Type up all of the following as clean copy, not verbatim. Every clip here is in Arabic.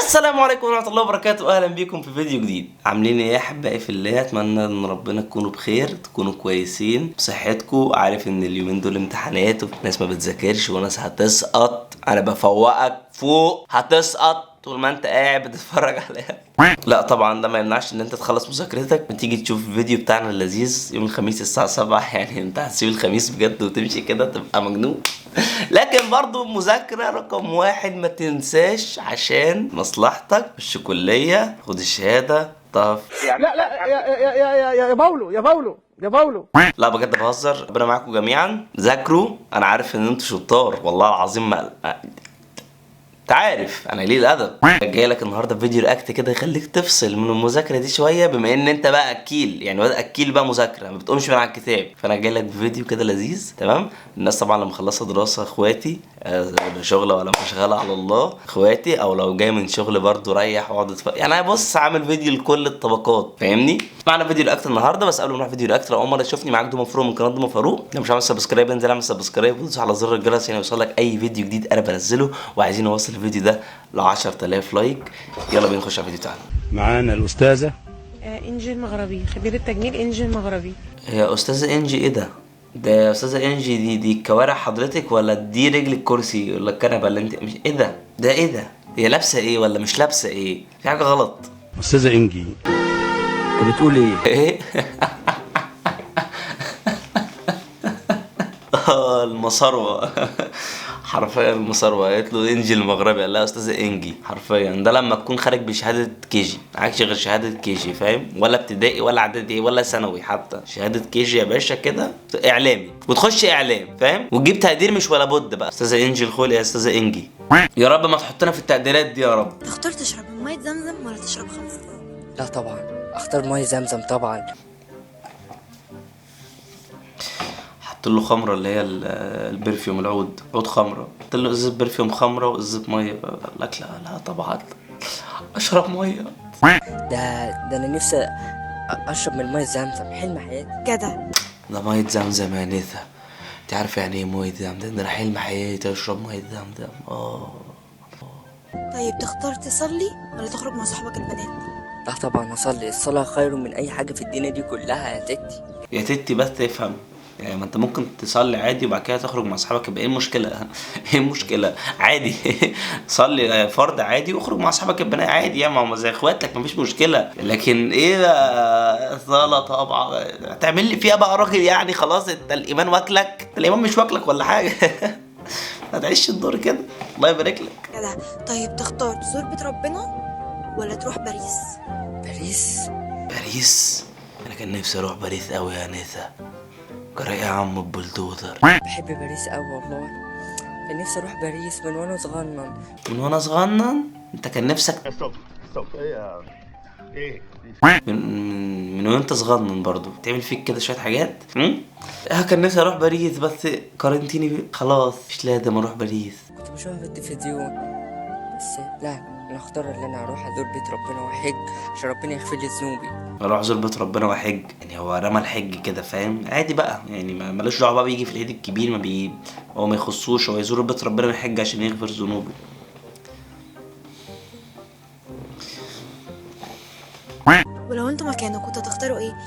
السلام عليكم ورحمة الله وبركاته. اهلا بيكم في فيديو جديد. عاملين ايه يا احبائي في الله؟ اتمنى ان ربنا تكونوا بخير، تكونوا كويسين بصحتكم. عارف ان اليومين دول امتحانات وناس ما بتذاكرش وناس هتسقط. انا بفوقك فوق، هتسقط طول ما انت قاعد بتتفرج عليها. لا طبعا ده ما يمنعش ان انت تخلص مذاكرتك وتيجي تشوف الفيديو بتاعنا اللذيذ يوم الخميس الساعة 7. يعني انت هتسيب الخميس بجد وتمشي كده تبقى مجنون. لكن برضو مذاكرة رقم واحد، ما تنساش عشان مصلحتك. خش كلية، خد الشهادة، طف. لا لا يا باولو يا باولو يا باولو. لا بجد بهزر. ربنا معاكم جميعا. ذاكروا، انا عارف ان انتوا شطار والله العظيم. ما انت عارف انا ليه الادب. جاي لك النهارده فيديو رياكت كده يخليك تفصل من المذاكره دي شويه، بما ان انت بقى اكيل، يعني واد اكيل بقى مذاكره ما بتقومش من على الكتاب. فانا جاي لك بفيديو كده لذيذ. تمام. الناس طبعا لما مخلصه دراسه، اخواتي شغله ولا مش شغاله على الله، اخواتي او لو جاي من شغل برضو ريح واقعد يعني انا بص عامل فيديو لكل الطبقات، فاهمني؟ معنا فيديو رياكت النهارده. بس قبل ما نروح فيديو رياكت، لو اول مره تشوفني، معاك دوما فاروق من قناه دوما فاروق. لو مش عامل سبسكرايب انزل اعمل سبسكرايب ودوس على زر الجرس عشان يوصلك اي فيديو جديد انا بنزله. وعايزين نوصل الفيديو ده ل 10000 لايك. يلا بينا نخش على الفيديو بتاعنا. معانا الأستاذة انجي المغربي، خبير التجميل انجي المغربي. يا استاذه انجي، ايه ده؟ ده يا استاذه انجي، دي الكوارع حضرتك ولا دي رجل الكرسي ولا الكنبه اللي انت مش ايه ده؟ ده ايه ده؟ هي لابسه ايه ولا مش لابسه ايه؟ في حاجه غلط. أستاذة إنجي، انت بتقول ايه؟ ايه؟ المصاروة. حرفيا المصاروة. قالت له انجي المغربي، قال لها استاذه انجي. حرفيا ده لما تكون خارج بشهاده كيجي، معكش غير شهاده كيجي، فاهم؟ ولا ابتدائي ولا اعدادي ولا ثانوي، حتى شهاده كيجي يا باشا كده اعلامي وتخش اعلام، فاهم؟ وتجيب تقدير مش ولا بد بقى. استاذه انجي الخول يا استاذه انجي. يا رب ما تحطنا في التقديرات دي يا رب. تختار تشرب من مية زمزم ولا تشرب خمر؟ لا طبعا اختار ميه زمزم طبعا. حط له خمره اللي هي البرفيوم، عود خمره. حط له ازازه برفيوم خمره وازازه ميه. قال لك لا لا طبعا اشرب ميه. ده انا نفسي اشرب من ميه زمزم، حلم حياتي. جدع. ده ميه زمزم يا نثا. انت عارفه يعني ايه ميه زمزم؟ ده انا حلم حياتي اشرب ميه زمزم. طيب تختار تصلي ولا تخرج مع صحابك البنات؟ لا طبعا اصلي، الصلاه خير من اي حاجه في الدنيا دي كلها يا تتي. يا تتي بس تفهم، يعني ما انت ممكن تصلي عادي وبعد كده تخرج مع اصحابك، يبقى ايه المشكله؟ ايه المشكله؟ عادي. صلي فرض عادي واخرج مع اصحابك البنات عادي، يعني ما هم زي اخواتك مفيش مشكله. لكن ايه بقى صلاه طبعا هتعمل لي فيها بقى راجل؟ يعني خلاص انت الايمان واكلك، الايمان مش واكلك ولا حاجه. ما تعيش الدور كده. الله يبارك لك. جدع. طيب تختار تزور بيت ربنا ولا تروح باريس؟ باريس؟ انا كان نفسي اروح باريس قوي يا نثا. جرى يا عم البلدوزر. بحب باريس قوي والله، كان نفسي اروح باريس من وانا صغنن. من وانا صغنن؟ انت كان نفسك من وانت صغنن برضو تعمل فيك كده شويه حاجات؟ كان نفسي اروح باريس بس قارنتيني خلاص مش لازم اروح باريس. كنت بشوفها في التلفزيون بس لا، انا اختار ان انا اروح ازور بيت ربنا واحج عشان ربنا يغفر لي ذنوبي. اروح ازور بيت ربنا واحج، يعني هو رمى الحج كده، فاهم؟ عادي بقى، يعني ملوش دعوه بقى بيجي في العيد الكبير ما هو ما يخصوش، هو يزور بيت ربنا ويحج عشان يغفر ذنوبه. ولو انتوا مكانه كنتوا هتختاروا ايه؟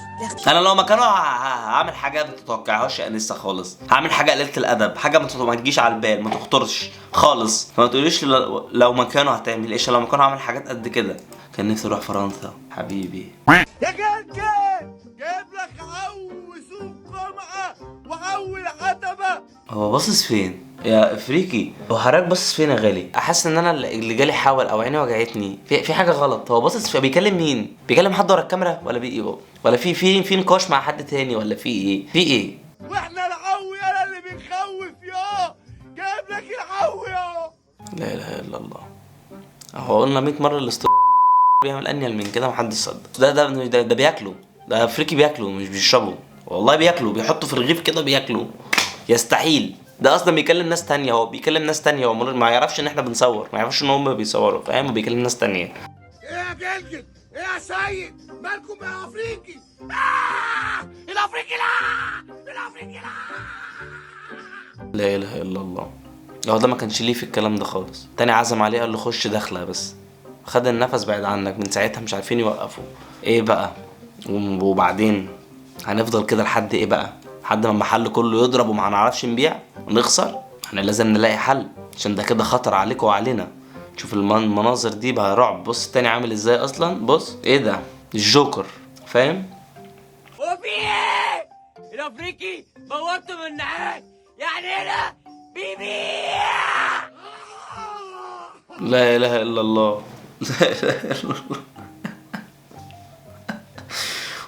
انا لو مكانه هعمل حاجه ما تتوقعهاش يا انسه خالص. هعمل حاجه قليله الادب، حاجه ما تجيش على البال، ما تخطرش خالص. فما تقوليش لو مكانه هتعمل ايش. لو مكانه هعمل حاجات قد كده. كان نفسي اروح فرنسا حبيبي. يا كنكن جايب لك سوق قمعة وعول عتبة. هو باصص فين يا افريقي؟ هو حضرتك باصص فين يا غالي؟ احس ان انا اللي جالي حاول او عيني وجعتني. في حاجه غلط. هو باصص بيكلم مين؟ بيكلم حد ورا الكاميرا ولا في نقاش مع حد تاني ولا في ايه؟ واحنا العو يالا اللي بنخوف يا جايب لك العو يا. لا اله الا الله. هو قلنا 100 مره بيعمل انيل من كده محدش صدق. ده بياكله. ده افريقي بياكله مش بيشربه. والله بياكله، بيحطه في الرغيف كده بياكله. يستحيل. ده اصلا بيكلم ناس تانية. هو بيكلم ناس تانية. هو ما يعرفش ان احنا بنصور، ما يعرفش ان هم بيصوروا، فاهم؟ وبيكلم ناس تانية. ايه يا جلجل؟ ايه يا سيد؟ مالكم يا افريقي؟ الافريقي لا، الافريقي لا. لا اله الا الله. هو ده ما كانش ليه في الكلام ده خالص. تاني عزم عليه قال له خش داخله بس. خد النفس بعد عنك، من ساعتها مش عارفين يوقفوا. ايه بقى؟ وبعدين هنفضل كده لحد ايه بقى؟ لحد ما المحل كله يضرب وما هنعرفش نبيع ونخسر؟ احنا لازم نلاقي حل، عشان ده كده خطر عليكم وعلينا. شوف المناظر دي بقى رعب. بص التاني عامل ازاي اصلا، بص ايه ده؟ الجوكر، فاهم؟ وفي ايه؟ الافريقي موته من نعال، يعني هنا بيبيع. لا اله الا الله. لا اله الا الله.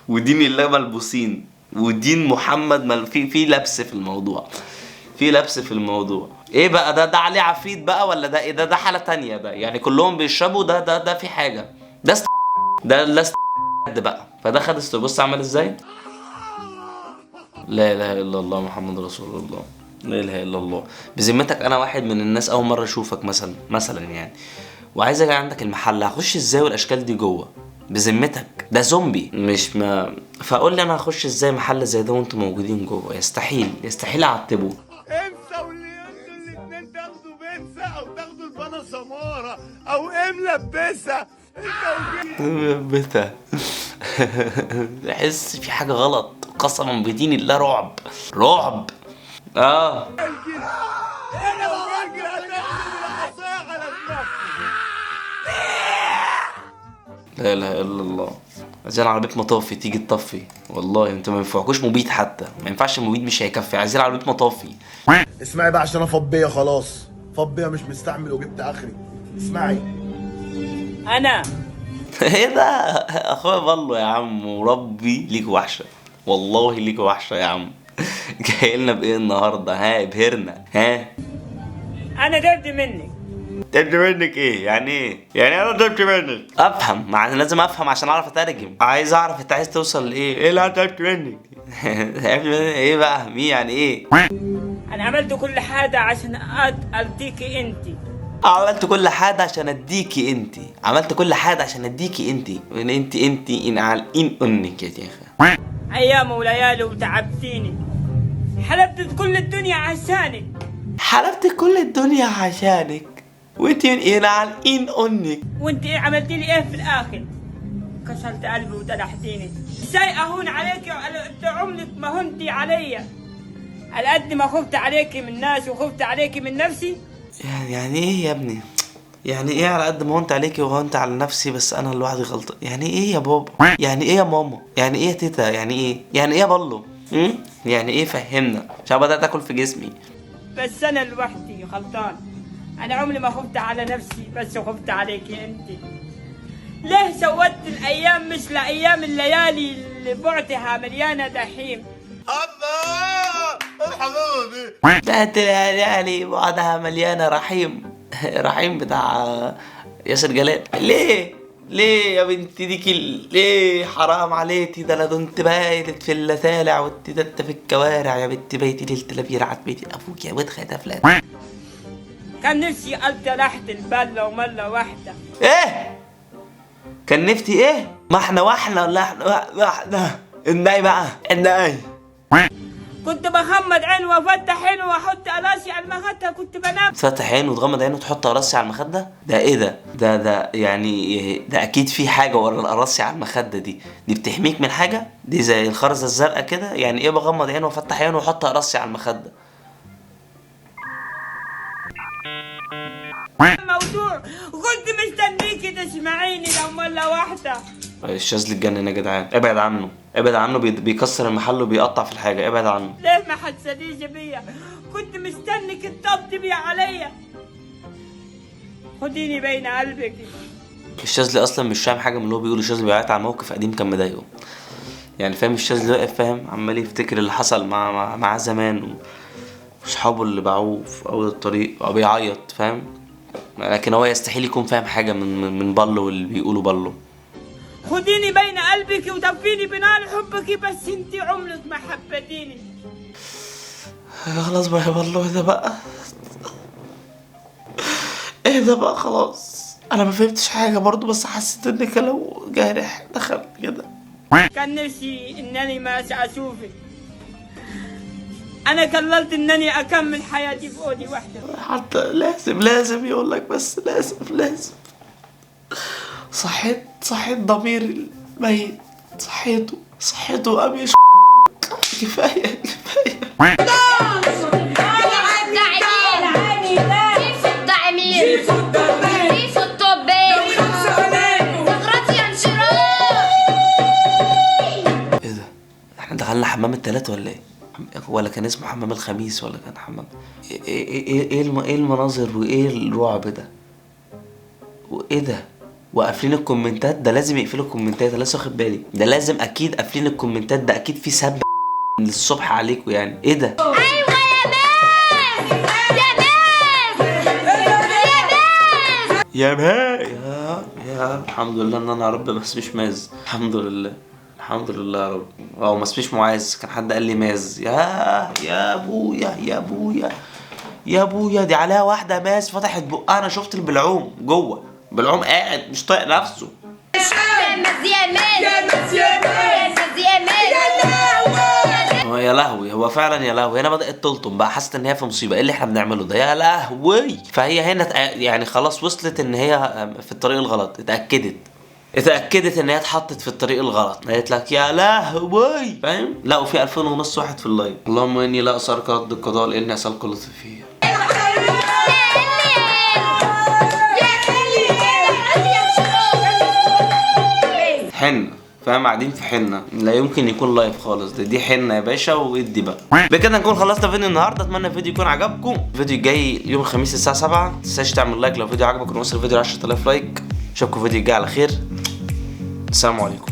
ودين الله ملبوسين، ودين محمد في لبس في الموضوع، في لبس في الموضوع. ايه بقى ده عليه عفريت بقى ولا ده ايه؟ ده حالة تانية بقى يعني، كلهم بيشربوا ده في حاجة. ده لا بقى. فده خد بص عمل ازاي. لا اله الا الله محمد رسول الله. لا اله الا الله. بذمتك انا واحد من الناس اول مرة اشوفك مثلا يعني، وعايز اجي عندك المحل، هخش ازاي والاشكال دي جوه؟ بذمتك ده زومبي مش ما. فقول لي انا هخش ازاي محل زي ده وانتم موجودين جوه؟ يستحيل اعتبه. انسى واللي انتوا الاتنين تاخدوا بنسة او تاخدوا البنا سمارة او ملبسة. انت ملبسة. بحس في حاجة غلط قسما بدين الله. رعب. انا وراجل هتاخد العصاية على دماغك. لا اله الا الله. عايزين عربية مطافي تيجي تطفي. والله انتوا ما ينفعكوش مبيد، حتى ما ينفعش مبيد، مش هيكفي. عايزين عربية مطافي. اسمعي بقى عشان انا فضيه خلاص، فضيه مش مستحمل وجبت اخري. اسمعي انا ايه ده؟ اخويا بالله يا عم، وربي ليك وحشة، والله ليك وحشة يا عم. جاي لنا بايه النهارده؟ ها ابهرنا. ها انا درت منك. تبت منك ايه؟ يعني ايه؟ يعني انا تبت منك؟ افهم، مع انا لازم افهم عشان اعرف اترجم. عايز اعرف انت عايز توصل لايه؟ ايه اللي تبت منك؟ ايه بقى؟ مين يعني ايه؟ انا عملت كل حاجه عشان اديكي انت. عملت كل حاجه عشان اديكي انت. عملت كل حاجه عشان اديكي انت. انت ان على ان انك يا شيخه. ايام وليالي وتعبتيني، حلبت كل الدنيا عشانك. حلبت كل الدنيا عشانك، وانت من ايه على ان انك. وانت ايه عملتي لي ايه في الاخر؟ كسرت قلبي وجرحتيني. ازاي اهون عليكي وانت عمرك ما هنتي عليا؟ على قد ما خفت عليكي من الناس وخفت عليكي من نفسي. يعني ايه يا ابني؟ يعني ايه على قد ما هونت عليكي وهونت على نفسي بس انا لوحدي غلطان؟ يعني ايه يا بابا؟ يعني ايه يا ماما؟ يعني ايه يا تيتا؟ يعني ايه؟ يعني ايه يا بالله؟ يعني ايه؟ فهمنا عشان بدأت اكل في جسمي. بس انا لوحدي غلطان. انا عمري ما خفت على نفسي، بس خفت عليكي انت. ليه سودت الايام مثل ايام الليالي اللي بعتها مليانه دحيم؟ الله الحبيبي. بقت الليالي بعدها مليانه رحيم. رحيم بتاع ياسر جلال. ليه يا بنتي ديكي؟ ليه؟ حرام عليكي، ده انا كنت بايت في اللسالع وانت في الكوارع يا بنتي. بيتي ليله الابير عاد بيتي ابوك يا واد خدافلات. كان نفسي قلت رحت البلة وملة واحدة. ايه؟ كان نفتي ايه؟ ما احنا ولا احنا الناي بقى الناي. كنت بغمض عين وافتح عين واحط راسي على المخدة، كنت بنام. تفتح عين وتغمض عين وتحط راسي على المخدة؟ ده ايه ده؟ ده يعني ده اكيد في حاجة ورا راسي على المخدة دي بتحميك من حاجة؟ دي زي الخرزة الزرقاء كده؟ يعني ايه بغمض عين وافتح عين واحط راسي على المخدة؟ موضوع كنت مستنيكي تسمعيني لو مرة واحدة. الشاذلي اتجنن يا جدعان. ابعد عنه، بيكسر المحل وبيقطع في الحاجة. ابعد عنه. ليه ما حسديش بيا؟ كنت مستنيك تطبطبي عليا. خديني بين قلبك. الشاذلي اصلا مش فاهم حاجة من اللي هو بيقوله. الشاذلي بيعيط على موقف قديم كان مضايقه يعني، فاهم؟ الشاذلي واقف فاهم، عمال يفتكر اللي حصل مع زمان وصحابه اللي باعوه في اول الطريق وبيعيط، فاهم؟ لكن هو يستحيل يكون فاهم حاجة من بالله واللي بيقوله بالله. خديني بين قلبك ودفيني بنار حبك، بس انتي عمرك ما حبتيني. خلاص بقى يا بالله. ايه ده بقى؟ ايه ده بقى؟ خلاص انا ما فهمتش حاجة برضو، بس حسيت ان لو جارح دخل كده. كان نفسي انني ما اشوفك. انا قررت انني اكمل حياتي في اوضه واحده. حتى لازم يقول لك، بس لازم صحيت ضمير الميت، صحيته قام كفايه. ايه ده؟ احنا دخلنا حمام التلات ولا ايه؟ ولا كان اسمه حمام الخميس ولا كان حمام ايه المناظر وايه الرعب ده؟ وايه ده؟ وقافلين الكومنتات، ده لازم يقفلوا الكومنتات، انا لسه واخد بالي، ده لازم اكيد قافلين الكومنتات، ده اكيد في سب للصبح عليكم يعني. ايه ده؟ ايوه يا الحمد لله ان انا يا رب ما اسميش ماز، الحمد لله يا رب، او ما اسميش معاذ، كان حد قال لي ماز. يا ابويا دي عليها واحده ماز فتحت بقها، انا شفت البلعوم جوه، بلعوم قاعد مش طايق نفسه. يا لهوي، هو فعلا يا لهوي، هنا بدأت تلطم بقى، حاسه ان هي في مصيبه، ايه اللي احنا بنعمله ده يا لهوي. فهي هنا يعني خلاص وصلت ان هي في الطريق الغلط، اتأكدت ان هي اتحطت في الطريق الغلط، قالت لك يا لهوي، فاهم؟ لا وفي 2500 واحد في اللايف. اللهم اني لا اسالك رد القضاء لاني اسالك لطف فيه. حنة، فاهم؟ قاعدين في حنة، لا يمكن يكون لايف خالص، دي حنة يا باشا، وادي بقى. بكده نكون خلصنا فيديو النهارده، اتمنى الفيديو يكون عجبكم. الفيديو الجاي يوم الخميس الساعة 7، ما تنساش تعمل لايك لو الفيديو عجبك، ونوصل الفيديو ل 10000 لايك. اشوفكم الفيديو الجاي على خير، السلام عليكم.